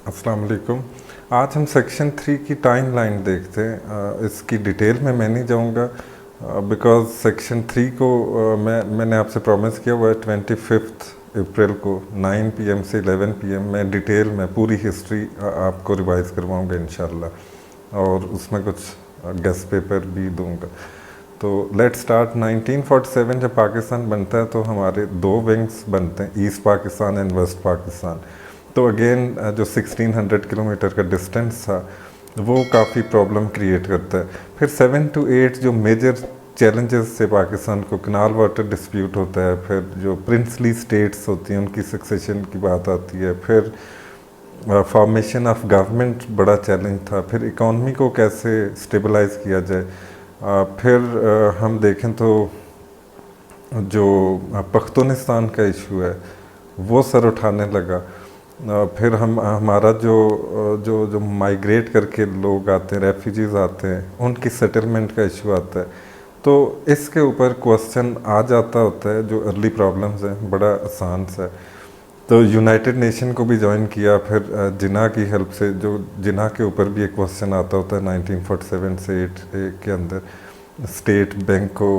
अस्सलाम वालेकुम। आज हम सेक्शन 3 की टाइम लाइन देखते हैं। इसकी डिटेल में मैं नहीं जाऊंगा बिकॉज़ सेक्शन 3 को मैंने आपसे प्रॉमिस किया हुआ है 25 अप्रैल को 9 PM से 11 PM मैं डिटेल में पूरी हिस्ट्री आपको रिवाइज़ करवाऊंगा इंशाल्लाह, और उसमें कुछ गेस्ट पेपर भी दूंगा। तो लेट स्टार्ट। 1947 जब पाकिस्तान बनता है तो हमारे दो विंग्स बनते हैं, East Pakistan and West Pakistan. तो अगेन जो 1600 किलोमीटर का डिस्टेंस था वो काफ़ी प्रॉब्लम क्रिएट करता है। फिर 7 to 8 जो मेजर चैलेंजेस थे पाकिस्तान को, कनाल वाटर डिस्प्यूट होता है, फिर जो प्रिंसली स्टेट्स होती हैं उनकी सक्सेशन की बात आती है, फिर फॉर्मेशन ऑफ गवर्नमेंट बड़ा चैलेंज था, फिर इकॉनमी को कैसे स्टेबलाइज किया जाए। फिर हम देखें तो जो पख्तूनिस्तान का इशू है वो सर उठाने लगा। फिर हमारा जो जो जो माइग्रेट करके लोग आते हैं, रेफ्यूजीज़ आते हैं, उनकी सेटलमेंट का इशू आता है। तो इसके ऊपर क्वेश्चन आ जाता होता है, जो अर्ली प्रॉब्लम्स हैं, बड़ा आसान सा है। तो यूनाइटेड नेशन को भी ज्वाइन किया। फिर जिना की हेल्प से, जो जिना के ऊपर भी एक क्वेश्चन आता होता है 1947 से 8 के अंदर, स्टेट बैंक को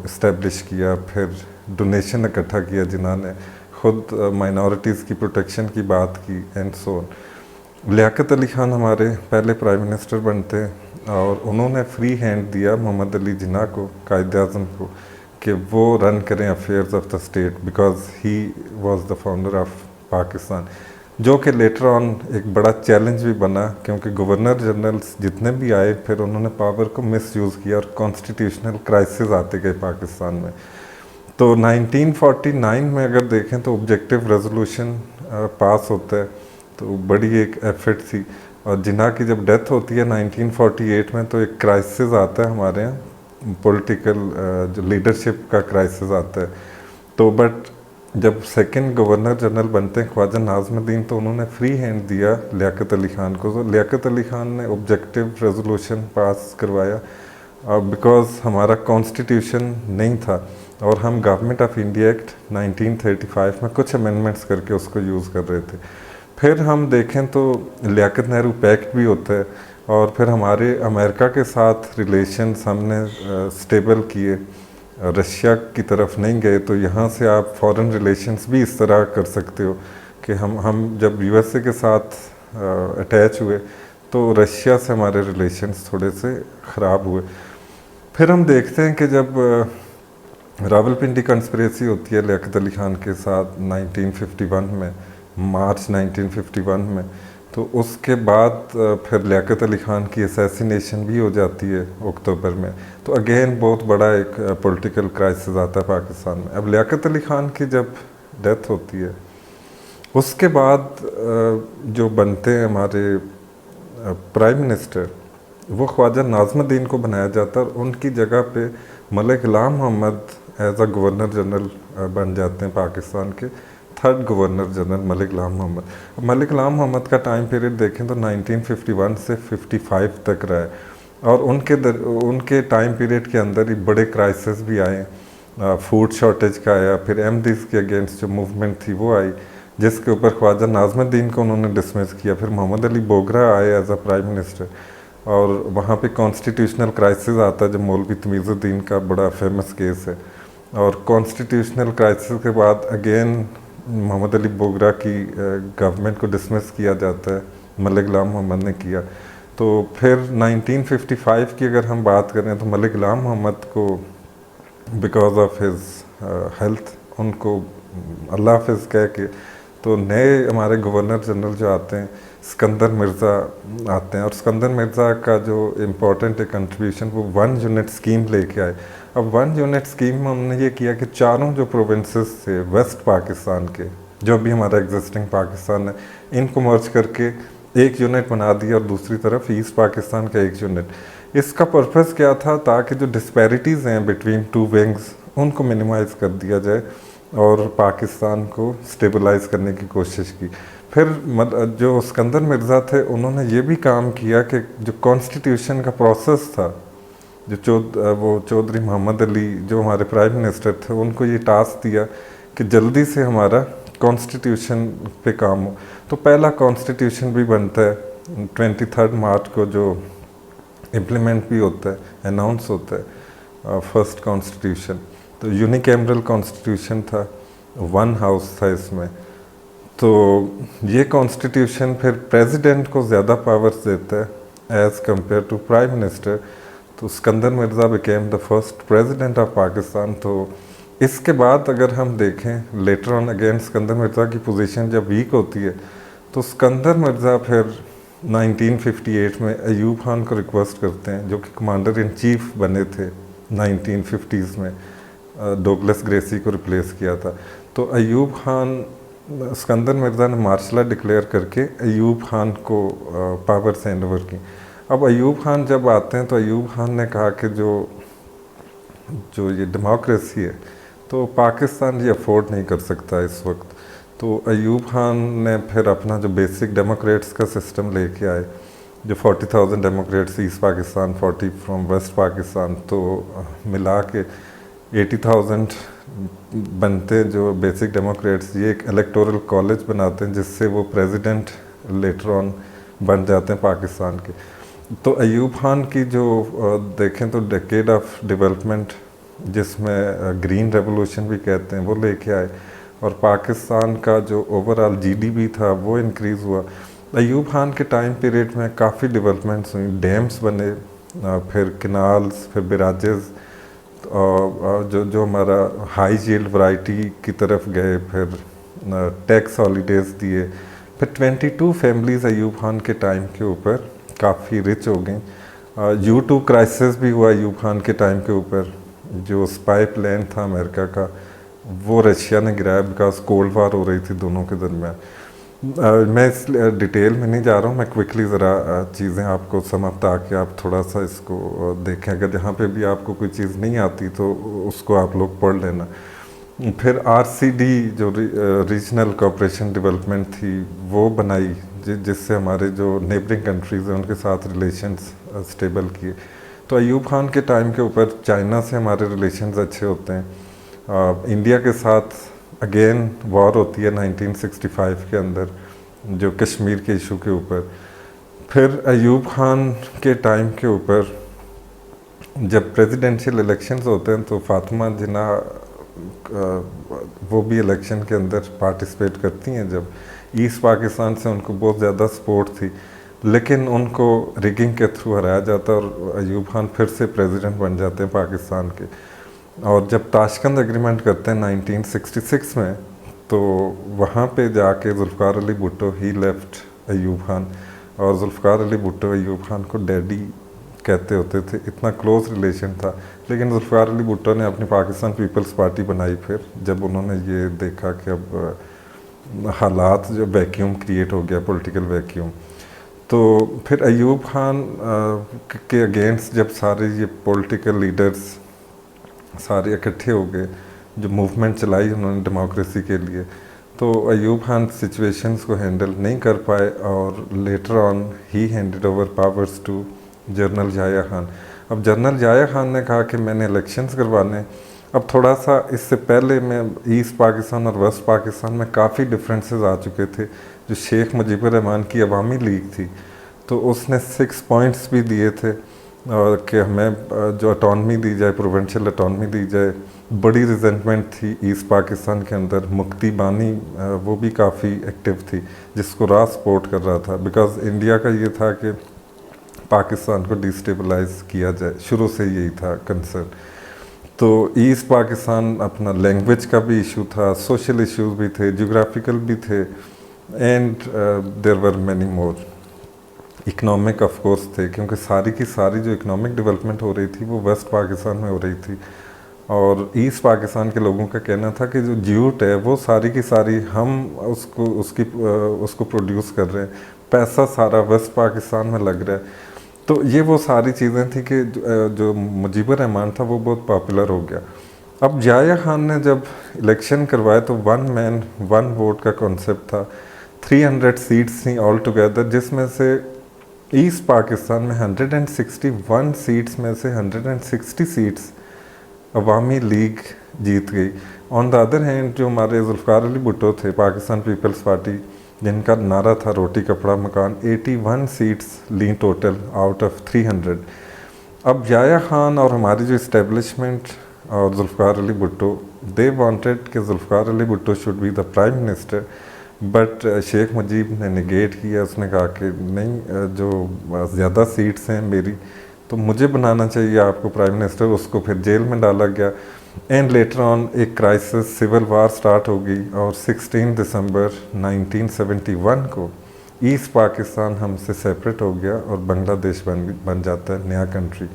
इस्टेब्लिश किया। फिर डोनेशन इकट्ठा किया जिना ने, खुद माइनॉरिटीज़ की प्रोटेक्शन की बात की, and so on. Liaquat Ali Khan हमारे पहले प्राइम मिनिस्टर बनते हैं और उन्होंने फ्री हैंड दिया मोहम्मद अली जिन्ना को, कायद आज़म को, कि वो रन करें affairs of the state, because he was the founder of Pakistan. जो कि लेटर ऑन एक बड़ा चैलेंज भी बना, क्योंकि गवर्नर जनरल्स जितने भी आए फिर उन्होंने पावर को मिसयूज़ किया और कॉन्स्टिट्यूशनल क्राइसिस आते गए पाकिस्तान में। तो 1949 में अगर देखें तो ऑब्जेक्टिव रेजोल्यूशन पास होता है, तो बड़ी एक एफर्ट थी। और जिन्ना की जब डेथ होती है 1948 में, तो एक क्राइसिस आता है हमारे यहाँ, पॉलिटिकल जो लीडरशिप का क्राइसिस आता है। तो बट जब सेकंड गवर्नर जनरल बनते हैं ख्वाजा नाज़मुद्दीन, तो उन्होंने फ्री हैंड दिया लियाकत अली ख़ान को। तो लियाकत अली ख़ान ने ऑब्जेक्टिव रेजोल्यूशन पास करवाया बिकॉज़ हमारा कॉन्स्टिट्यूशन नहीं था और हम गवर्नमेंट ऑफ इंडिया एक्ट 1935 में कुछ अमेंडमेंट्स करके उसको यूज़ कर रहे थे। फिर हम देखें तो लियाकत नेहरू पैक्ट भी होता है, और फिर हमारे अमेरिका के साथ रिलेशंस हमने स्टेबल किए, रशिया की तरफ नहीं गए। तो यहाँ से आप फॉरेन रिलेशंस भी इस तरह कर सकते हो कि हम जब यूएसए के साथ अटैच हुए तो रशिया से हमारे रिलेशंस थोड़े से ख़राब हुए। फिर हम देखते हैं कि जब रावलपिंडी कंस्पिरेसी होती है लियाकत अली ख़ान के साथ 1951 में, मार्च 1951 में, तो उसके बाद फिर लियाकत अली ख़ान की असैसिनेशन भी हो जाती है अक्टूबर में। तो अगेन बहुत बड़ा एक पॉलिटिकल क्राइसिस आता है पाकिस्तान में। अब लियाकत अली ख़ान की जब डेथ होती है, उसके बाद जो बनते हैं हमारे प्राइम मिनिस्टर, वो ख्वाजा नाज़मुद्दीन को बनाया जाता है, और उनकी जगह पे Malik Ghulam Mohammad as a governor general बन जाते हैं पाकिस्तान के, third governor general Malik Ghulam Mohammad. Malik Ghulam Mohammad का टाइम पीरियड देखें तो 1951 से 55 तक रहा है, और उनके टाइम पीरियड के अंदर ही बड़े क्राइसिस भी आए। फूड शॉर्टेज का आया, फिर एमडीज़ के अगेंस्ट जो मूवमेंट थी वो आई, जिसके ऊपर ख्वाजा नाज़मुद्दीन को उन्होंने डिसमिस किया। फिर मोहम्मद अली बोगरा आए एज अ प्राइम मिनिस्टर, और वहाँ पे कॉन्स्टिट्यूशनल क्राइसिस आता है, जो मौलवी तमीज़ुद्दीन का बड़ा फेमस केस है। और कॉन्स्टिट्यूशनल क्राइसिस के बाद अगेन मोहम्मद अली बोगरा की गवर्नमेंट को डिसमिस किया जाता है, मलिक ग़ुलाम मोहम्मद ने किया। तो फिर 1955 की अगर हम बात करें तो मलिक ग़ुलाम मोहम्मद को बिकॉज ऑफ हिज हेल्थ, उनको अल्लाह हाफ़िज़ कह के, तो नए हमारे गवर्नर जनरल जो आते हैं सिकंदर मिर्ज़ा आते हैं, और सिकंदर मिर्ज़ा का जो इम्पोर्टेंट कंट्रीब्यूशन वो 1 यूनिट स्कीम लेके आए। अब 1 यूनिट स्कीम में उन्होंने ये किया कि चारों जो प्रोविंसेस थे वेस्ट पाकिस्तान के, जो भी हमारा एग्जिस्टिंग पाकिस्तान है, इनको मर्ज करके एक यूनिट बना दिया, और दूसरी तरफ ईस्ट पाकिस्तान का एक यूनिट। इसका पर्पज़ क्या था? ताकि जो डिस्पैरिटीज़ हैं बिटवीन टू विंग्स उनको मिनिमाइज़ कर दिया जाए और पाकिस्तान को स्टेबलाइज करने की कोशिश की। फिर जो सिकंदर मिर्ज़ा थे उन्होंने ये भी काम किया कि जो कॉन्स्टिट्यूशन का प्रोसेस था, जो वो चौधरी मोहम्मद अली जो हमारे प्राइम मिनिस्टर थे, उनको ये टास्क दिया कि जल्दी से हमारा कॉन्स्टिट्यूशन पे काम हो। तो पहला कॉन्स्टिट्यूशन भी बनता है 23 मार्च को, जो इम्प्लीमेंट भी होता है, अनाउंस होता है फर्स्ट कॉन्स्टिट्यूशन। तो यूनिकैमरल कॉन्स्टिट्यूशन था, वन हाउस था इसमें। तो ये कॉन्स्टिट्यूशन फिर प्रेसिडेंट को ज़्यादा पावर्स देता है as compared to prime minister. तो Sikandar Mirza became the first president of Pakistan. तो इसके बाद अगर हम देखें later on again Sikandar Mirza की पोजीशन जब वीक होती है, तो सिकंदर मिर्ज़ा फिर 1958 में अयूब खान को रिक्वेस्ट करते हैं, जो कि कमांडर इन चीफ बने थे 1950s में, डोगलस ग्रेसी को रिप्लेस किया था। तो अयूब खान, सिकंदर मिर्ज़ा ने मार्शल लॉ डिक्लेयर करके अयूब खान को पावर्स हैंड ओवर की। अब अयूब खान जब आते हैं तो अयूब खान ने कहा कि जो ये डेमोक्रेसी है तो पाकिस्तान ये अफोर्ड नहीं कर सकता इस वक्त। तो अयूब खान ने फिर अपना जो बेसिक डेमोक्रेट्स का सिस्टम लेके आए, जो 40,000 democrats East Pakistan, 40 from West Pakistan, तो मिला के 80,000 बनते जो बेसिक डेमोक्रेट्स। ये एक इलेक्टोरल कॉलेज बनाते हैं जिससे वो प्रेसिडेंट लेटर ऑन बन जाते हैं पाकिस्तान के। तो अयूब खान की जो देखें तो डेकेड ऑफ डेवलपमेंट, जिसमें ग्रीन रेवोल्यूशन भी कहते हैं, वो लेके आए, और पाकिस्तान का जो ओवरऑल जीडीपी था वो इंक्रीज़ हुआ। अयूब खान के टाइम पीरियड में काफ़ी डेवलपमेंट्स हुई, डैम्स बने, फिर किनाल्स, फिर बिराजेस, जो हमारा हाई यील्ड वैरायटी की तरफ गए, फिर टैक्स हॉलीडेज़ दिए, फिर 22 फैमिलीज़ अयूब खान के टाइम के ऊपर काफ़ी रिच हो गई। U2 क्राइसिस भी हुआ अयूब खान के टाइम के ऊपर, जो स्पाई प्लान था अमेरिका का, वो रशिया ने गिराया बिकॉज कोल्ड वार हो रही थी दोनों के दरमियान। मैं इस डिटेल में नहीं जा रहा हूँ, मैं क्विकली ज़रा चीज़ें आपको समझता कि आप थोड़ा सा इसको देखें। अगर जहाँ पे भी आपको कोई चीज़ नहीं आती तो उसको आप लोग पढ़ लेना। फिर RCD जो रीजनल कोऑपरेशन डेवलपमेंट थी वो बनाई, जिससे हमारे जो नेबरिंग कंट्रीज़ हैं उनके साथ रिलेशंस स्टेबल किए। तो अयूब खान के टाइम के ऊपर चाइना से हमारे रिलेशंस अच्छे होते हैं। इंडिया के साथ अगेन वॉर होती है 1965 के अंदर, जो कश्मीर के इशू के ऊपर। फिर अयूब खान के टाइम के ऊपर जब प्रेसिडेंशियल इलेक्शंस होते हैं तो फातिमा जिन्ना वो भी इलेक्शन के अंदर पार्टिसिपेट करती हैं। जब ईस्ट पाकिस्तान से उनको बहुत ज़्यादा सपोर्ट थी, लेकिन उनको रिगिंग के थ्रू हराया जाता और अयूब खान फिर से प्रेसिडेंट बन जाते हैं पाकिस्तान के। और जब ताशकंद एग्रीमेंट करते हैं 1966 में, तो वहाँ पे जाके जुल्फ़िकार अली भुट्टो ही लेफ्ट अयूब खान, और जुल्फ़िकार अली भुट्टो अयूब खान को डैडी कहते होते थे, इतना क्लोज रिलेशन था। लेकिन जुल्फ़िकार अली भुट्टो ने अपनी पाकिस्तान पीपल्स पार्टी बनाई फिर, जब उन्होंने ये देखा कि अब हालात जो वैक्यूम क्रिएट हो गया, पॉलिटिकल वैक्यूम। तो फिर अयूब खान के अगेंस्ट जब सारे ये पॉलिटिकल लीडर्स सारे इकट्ठे हो गए, जो मूवमेंट चलाई उन्होंने डेमोक्रेसी के लिए, तो अयूब खान सिचुएशंस को हैंडल नहीं कर पाए और लेटर ऑन ही handed over powers to general Yahya Khan. अब जनरल याह्या खान ने कहा कि मैंने इलेक्शंस करवाने। अब थोड़ा सा इससे पहले में ईस्ट पाकिस्तान और वेस्ट पाकिस्तान में काफ़ी डिफरेंसेस आ चुके थे। जो शेख मुजीबुर रहमान की अवामी लीग थी, तो उसने 6 पॉइंट्स भी दिए थे और कि हमें जो अटॉनमी दी जाए, प्रोविंशियल अटॉनमी दी जाए। बड़ी रिजेंटमेंट थी ईस्ट पाकिस्तान के अंदर। मुक्ति बानी वो भी काफ़ी एक्टिव थी, जिसको राह सपोर्ट कर रहा था, बिकॉज इंडिया का ये था कि पाकिस्तान को डिस्टेबलाइज किया जाए, शुरू से यही था कंसर्न। तो ईस्ट पाकिस्तान अपना लैंग्वेज का भी इशू था, सोशल इश्यूज भी थे, जियोग्राफिकल भी थे, and there were many more. Economic of course थे, क्योंकि सारी की सारी जो इकनॉमिक डेवलपमेंट हो रही थी वो वेस्ट पाकिस्तान में हो रही थी, और ईस्ट पाकिस्तान के लोगों का कहना था कि जो ज्यूट है वो सारी की सारी हम उसको प्रोड्यूस कर रहे हैं, पैसा सारा वेस्ट पाकिस्तान में लग रहा है। तो ये वो सारी चीज़ें थी कि जो मुजीबुर रहमान था वो बहुत पॉपुलर हो गया। अब याह्या खान ने जब इलेक्शन करवाए तो 1 मैन 1 वोट का कॉन्सेप्ट था। 300 सीट्स थी ऑल टुगेदर, जिसमें से ईस्ट पाकिस्तान में 161 सीट्स में से 160 सीट्स अवामी लीग जीत गई। ऑन द अदर हैंड जो हमारे जुल्फ़िकार अली भुट्टो थे, पाकिस्तान पीपल्स पार्टी, जिनका नारा था रोटी कपड़ा मकान, 81 सीट्स ली टोटल आउट ऑफ 300। अब याया खान और हमारी जो इस्टेब्लिशमेंट और जुल्फ़िकार अली भुट्टो, दे वांटेड कि Zulfikar Ali Bhutto should be the prime minister, but Sheikh Mujib ने निगेट किया। उसने कहा कि नहीं, जो ज़्यादा सीट्स हैं मेरी, तो मुझे बनाना चाहिए आपको प्राइम मिनिस्टर। उसको फिर जेल में डाला गया एंड लेटर ऑन एक क्राइसिस, सिविल वार स्टार्ट हो गई और 16 दिसंबर 1971 को ईस्ट पाकिस्तान हमसे सेपरेट हो गया और बांग्लादेश बन जाता है नया कंट्री।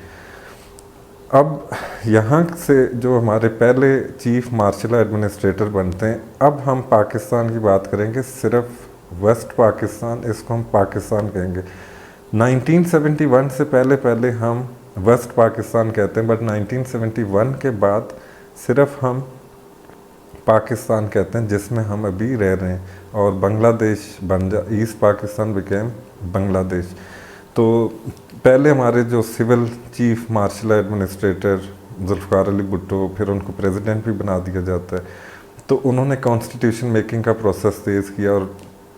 अब यहाँ से जो हमारे पहले चीफ मार्शल एडमिनिस्ट्रेटर बनते हैं, अब हम पाकिस्तान की बात करेंगे, सिर्फ वेस्ट पाकिस्तान, इसको हम पाकिस्तान कहेंगे। 1971 से पहले हम वेस्ट पाकिस्तान कहते हैं, बट 1971 के बाद सिर्फ हम पाकिस्तान कहते हैं, जिसमें हम अभी रह रहे हैं, और बांग्लादेश ईस्ट पाकिस्तान बिकेम बांग्लादेश। तो पहले हमारे जो civil chief martial administrator Zulfikar Ali Bhutto, फिर उनको प्रेसिडेंट भी बना दिया जाता है। तो उन्होंने कॉन्स्टिट्यूशन मेकिंग का प्रोसेस तेज़ किया और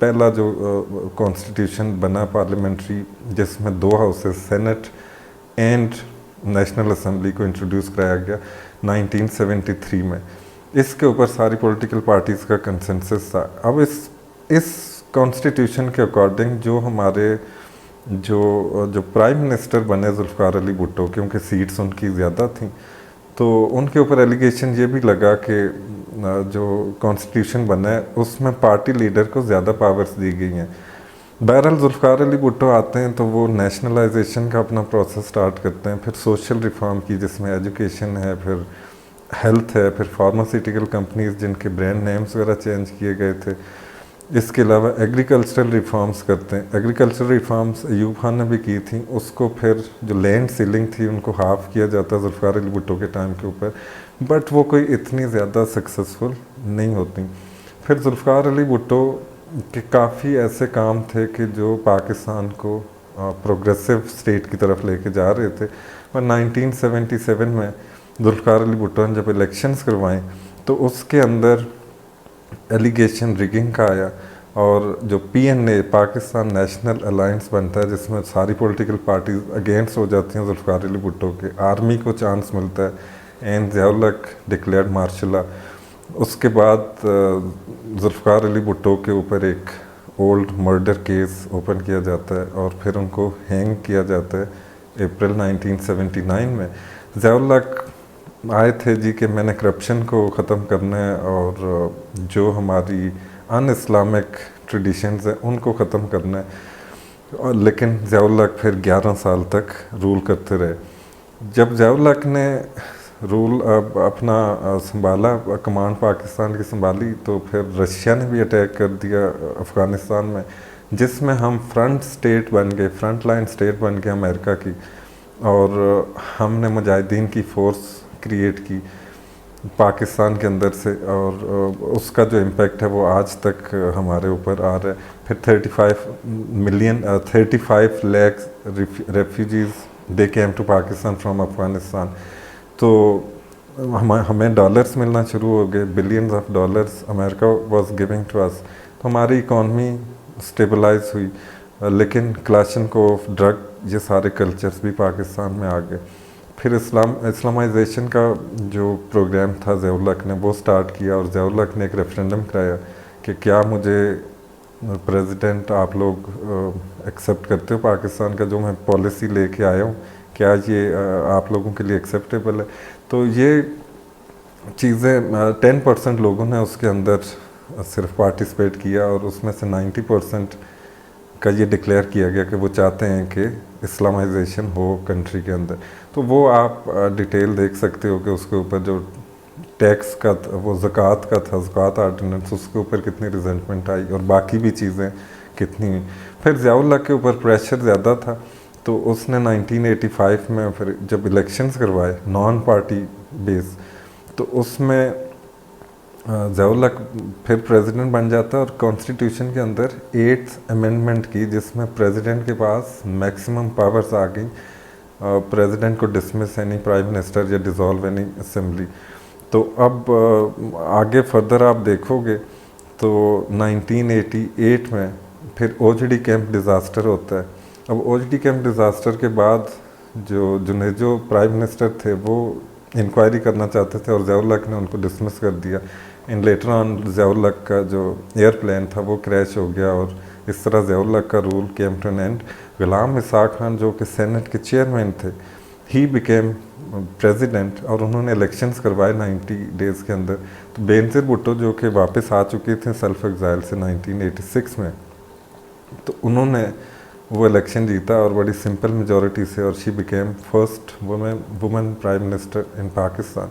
पहला जो कॉन्स्टिट्यूशन बना पार्लियामेंट्री, जिसमें 2 houses, senate and national assembly को इंट्रोड्यूस कराया गया 1973 में। इसके ऊपर सारी पॉलिटिकल पार्टीज़ का कंसेंसस था। अब इस कॉन्स्टिट्यूशन के अकॉर्डिंग जो हमारे जो प्राइम मिनिस्टर बने जुल्फ़िकार अली भुट्टो, क्योंकि सीट्स उनकी ज़्यादा थी, तो उनके ऊपर एलिगेशन ये भी लगा कि जो कॉन्स्टिट्यूशन बना है उसमें पार्टी लीडर को ज़्यादा पावर्स दी गई हैं। बहरहाल जुल्फ़िकार अली भुट्टो आते हैं तो वो नेशनलाइजेशन का अपना प्रोसेस स्टार्ट करते हैं, फिर सोशल रिफॉर्म की, जिसमें एजुकेशन है, फिर हेल्थ है, फिर फार्मास्यूटिकल कंपनीज जिनके ब्रांड नेम्स वगैरह चेंज किए गए थे। इसके अलावा एग्रीकल्चरल रिफॉर्म्स करते हैं। एग्रीकल्चरल रिफॉर्म्स अयूब खान ने भी की थी। उसको फिर जो लैंड सीलिंग थी उनको हाफ़ किया जाता जुल्फ़िकार अली भुट्टो के टाइम के ऊपर, बट वो कोई इतनी ज़्यादा सक्सेसफुल नहीं होती। फिर जुल्फ़िकार अली भुट्टो के काफ़ी ऐसे काम थे कि जो पाकिस्तान को प्रोग्रेसिव स्टेट की तरफ लेके जा रहे थे। पर 1977 में जुल्फ़िकार अली भुट्टो ने जब इलेक्शंस करवाएं तो उसके अंदर एलिगेशन रिगिंग का आया, और जो PNA पाकिस्तान नेशनल अलायंस बनता है, जिसमें सारी पॉलिटिकल पार्टीज अगेंस्ट हो जाती हैं जुल्फ़िकार अली भुट्टो के, आर्मी को चांस मिलता है एंड ज़ियाउल हक डिक्लेयर्ड मार्शल लॉ। उसके बाद जुल्फ़िकार अली भुट्टो के ऊपर एक ओल्ड मर्डर केस ओपन किया जाता है और फिर उनको हैंग किया जाता है अप्रैल 1979 में। ज़ियाउल हक आए थे जी कि मैंने करप्शन को ख़त्म करना है और जो हमारी अन इस्लामिक ट्रेडिशंस हैं उनको ख़त्म करना है, और लेकिन ज़ियाउल हक फिर 11 साल तक रूल करते रहे। जब ज़ियाउल हक ने रूल अपना संभाला, कमांड पाकिस्तान की संभाली, तो फिर रशिया ने भी अटैक कर दिया अफ़गानिस्तान में, जिसमें हम फ्रंट स्टेट बन गए, फ्रंट लाइन स्टेट बन गए अमेरिका की, और हमने मुजाहिदीन की फ़ोर्स क्रिएट की पाकिस्तान के अंदर से, और उसका जो इम्पेक्ट है वो आज तक हमारे ऊपर आ रहा है। फिर 35 lakh refugees they came to Pakistan from Afghanistan. तो हमें डॉलर्स मिलना शुरू हो गए, billions of dollars America was giving to us. तो हमारी इकॉनमी स्टेबलाइज हुई, लेकिन क्लाशनकोफ, ड्रग, ये सारे कल्चर्स भी पाकिस्तान में आ गए। फिर इस्लामाइजेशन का जो प्रोग्राम था ज़ियाउल हक ने वो स्टार्ट किया, और ज़ियाउल हक ने एक रेफरेंडम कराया कि क्या मुझे प्रेसिडेंट आप लोग एक्सेप्ट करते हो पाकिस्तान का जो मैं पॉलिसी लेके आया हूँ, क्या ये आप लोगों के लिए एक्सेप्टेबल है। तो ये चीज़ें 10% लोगों ने उसके अंदर सिर्फ पार्टिसिपेट किया, और उसमें से 90% का ये डिक्लेयर किया गया कि वो चाहते हैं कि इस्लामाइजेशन हो कंट्री के अंदर। तो वो आप डिटेल देख सकते हो कि उसके ऊपर जो टैक्स का वो ज़कात का था, ज़कात आर्डिनेंस, उसके ऊपर कितनी रिजेंटमेंट आई, और बाकी भी चीज़ें कितनी हुई। फिर ज़ियाउल हक के ऊपर प्रेशर ज़्यादा था, तो उसने 1985 में फिर जब इलेक्शंस करवाए नॉन पार्टी बेस, तो उसमें ज़ियाउल हक फिर प्रेसिडेंट बन जाता है, और कॉन्स्टिट्यूशन के अंदर 8th अमेंडमेंट की, जिसमें प्रेसिडेंट के पास मैक्सिमम पावर्स आ गई, प्रेसिडेंट को डिसमिस एनी प्राइम मिनिस्टर या डिसॉल्व एनी असेंबली। तो अब आगे फर्दर आप देखोगे तो 1988 में फिर ओजडी कैंप डिज़ास्टर होता है। अब ओजडी कैंप डिज़ास्टर के बाद जो प्राइम मिनिस्टर थे वो इंक्वायरी करना चाहते थे और ज़ियाउल हक ने उनको डिसमिस कर दिया। इन लेटर ऑन ज़ियाउल हक का जो एयरप्लेन था वो क्रैश हो गया और इस तरह ज़ियाउल हक का rule came to an end. Ghulam Ishaq Khan जो कि सेनेट के चेयरमैन थे, ही बिकेम प्रेसिडेंट और उन्होंने इलेक्शंस करवाए 90 डेज़ के अंदर। तो बेनज़ीर भुट्टो जो कि वापस आ चुके थे सेल्फ एग्जाइल से 1986 में, तो उन्होंने वो इलेक्शन जीता और बड़ी सिंपल मेजॉरिटी से, और she became first women prime minister in Pakistan.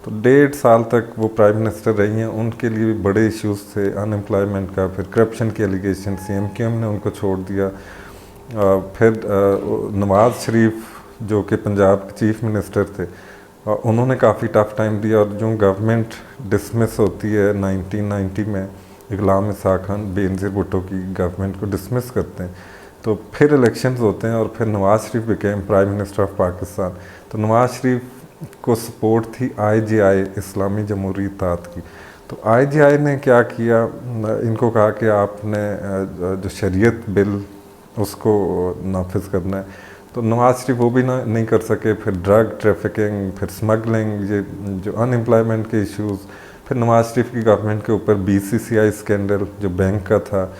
तो 1.5 साल तक वो प्राइम मिनिस्टर रही हैं। उनके लिए भी बड़े इश्यूज थे, अनएम्प्लॉयमेंट का, फिर करप्शन के एलिगेशन, CMQM ने उनको छोड़ दिया। फिर नवाज़ शरीफ जो कि पंजाब के चीफ मिनिस्टर थे, उन्होंने काफ़ी टफ टाइम दिया। और जो गवर्नमेंट डिसमिस होती है 1990 में, गुलाम इसहाक खान बेनज़ीर भुट्टो की गवर्नमेंट को डिसमिस करते हैं, तो फिर इलेक्शंस होते हैं और फिर Nawaz Sharif became prime minister of Pakistan. तो नवाज़ शरीफ को सपोर्ट थी IJI, इस्लामी जमहूरी इत्तेहाद की। तो IJI ने क्या किया, इनको कहा कि आपने जो शरीयत बिल उसको नाफिज करना है। तो नवाज़ शरीफ वो भी नहीं कर सके। फिर ड्रग ट्रैफिकिंग, फिर स्मगलिंग, ये जो अनएम्प्लॉयमेंट के इश्यूज़, फिर नवाज़ शरीफ की गवर्नमेंट के ऊपर BCCI स्कैंडल जो बैंक का था,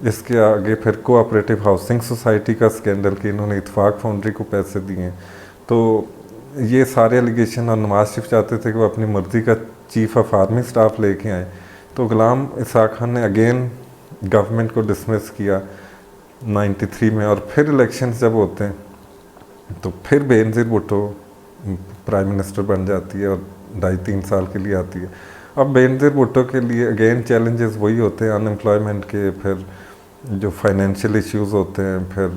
इसके आगे फिर कोऑपरेटिव हाउसिंग सोसाइटी का स्कैंडल कि इन्होंने इत्तेफाक फाउंड्री को पैसे दिए। तो ये सारे एलिगेशन, और नवाज़ शरीफ चाहते थे कि वो अपनी मर्ज़ी का चीफ ऑफ आर्मी स्टाफ लेके आए। तो गुलाम इसहाक खान ने अगेन गवर्नमेंट को डिसमिस किया 93 में। और फिर इलेक्शंस जब होते हैं तो फिर बेनज़ीर भुट्टो प्राइम मिनिस्टर बन जाती है और 2.5-3 साल के लिए आती है। अब बेनज़ीर भुट्टो के लिए अगेन चैलेंजेस वही होते हैं, अनएम्प्लॉयमेंट के, फिर जो फाइनेंशियल इश्यूज़ होते हैं, फिर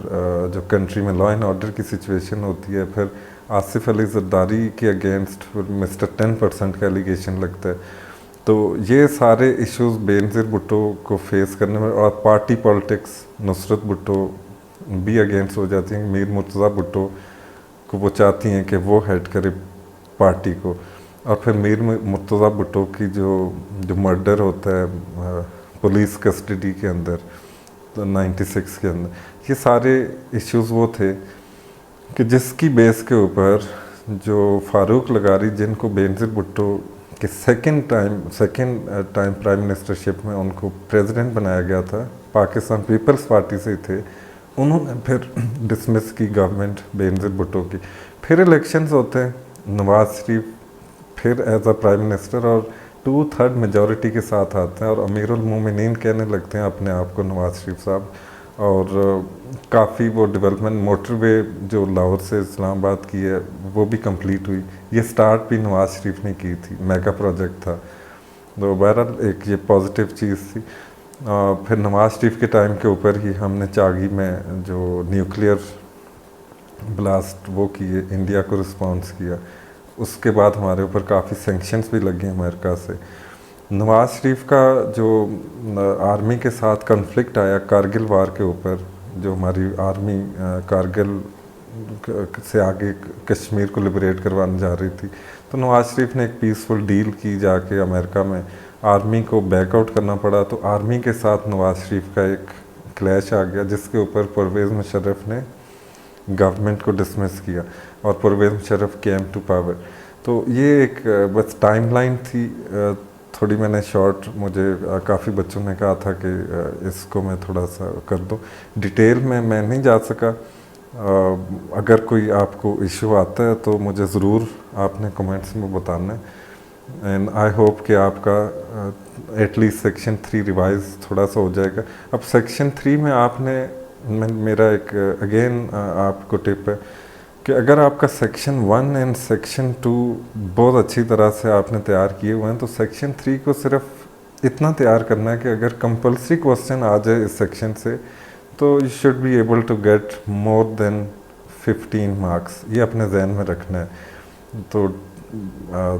जो कंट्री में लॉ एंड ऑर्डर की सिचुएशन होती है, फिर आसिफ अली जरदारी के अगेंस्ट मिस्टर 10% का एलिगेशन लगता है। तो ये सारे इश्यूज़ बेनज़ीर भुट्टो को फेस करने में, और पार्टी पॉलिटिक्स, नुसरत भुट्टो भी अगेंस्ट हो जाती हैं। मीर मुर्तज़ा भुट्टो को वो चाहती हैं कि वो हेड करे पार्टी को। और फिर मीर मुर्तज़ा भुट्टो की जो मर्डर होता है पुलिस कस्टडी के अंदर, तो 96 के अंदर, ये सारे इश्यूज़ वो थे कि जिसकी बेस के ऊपर जो फारूक लगारी, जिनको बेनज़ीर भुट्टो के सेकंड टाइम प्राइम मिनिस्टरशिप में उनको प्रेसिडेंट बनाया गया था, पाकिस्तान पीपल्स पार्टी से ही थे, उन्होंने फिर डिसमिस की गवर्नमेंट बेनज़ीर भुट्टो की। फिर इलेक्शंस होते हैं, नवाज़ शरीफ फिर एज अ प्राइम मिनिस्टर और 2/3 मेजॉरिटी के साथ आते हैं और अमीरुल मोमिनीन कहने लगते हैं अपने आप को नवाज़ शरीफ साहब। और काफ़ी वो डेवलपमेंट, मोटरवे जो लाहौर से इस्लामाबाद की है वो भी कंप्लीट हुई। ये स्टार्ट भी नवाज़ शरीफ ने की थी, मेगा प्रोजेक्ट था। तो बहरहाल एक ये पॉजिटिव चीज़ थी। फिर नवाज़ शरीफ के टाइम के ऊपर ही हमने चागी में जो न्यूक्लियर ब्लास्ट वो किए, इंडिया को रिस्पॉन्स किया। उसके बाद हमारे ऊपर काफ़ी सेंक्शंस भी लगे अमेरिका से। नवाज़ शरीफ का जो आर्मी के साथ कन्फ्लिक्ट आया कारगिल वार के ऊपर, जो हमारी आर्मी कारगिल से आगे कश्मीर को लिबरेट करवाने जा रही थी, तो नवाज़ शरीफ ने एक पीसफुल डील की जाके अमेरिका में, आर्मी को बैकआउट करना पड़ा। तो आर्मी के साथ नवाज़ शरीफ का एक क्लैश आ गया जिसके ऊपर परवेज़ मुशर्रफ ने गवर्नमेंट को डिसमिस किया और Pervez Musharraf came to power. तो ये एक बस टाइमलाइन थी, थोड़ी मैंने शॉर्ट, मुझे काफ़ी बच्चों ने कहा था कि इसको मैं थोड़ा सा कर दूं, डिटेल में मैं नहीं जा सका। अगर कोई आपको इशू आता है तो मुझे ज़रूर आपने कमेंट्स में बताना है। एंड आई होप कि आपका एटलीस्ट सेक्शन 3 रिवाइज थोड़ा सा हो जाएगा। अब सेक्शन 3 में आपने, मेरा एक अगेन आपको टिप है कि अगर आपका सेक्शन 1 एंड सेक्शन 2 बहुत अच्छी तरह से आपने तैयार किए हुए हैं, तो सेक्शन 3 को सिर्फ इतना तैयार करना है कि अगर कंपल्सरी क्वेश्चन आ जाए इस सेक्शन से तो you should be able to get more than 15 marks. ये अपने जहन में रखना है। तो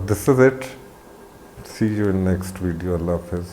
this is it, see you in next video. Allah हाफिज़।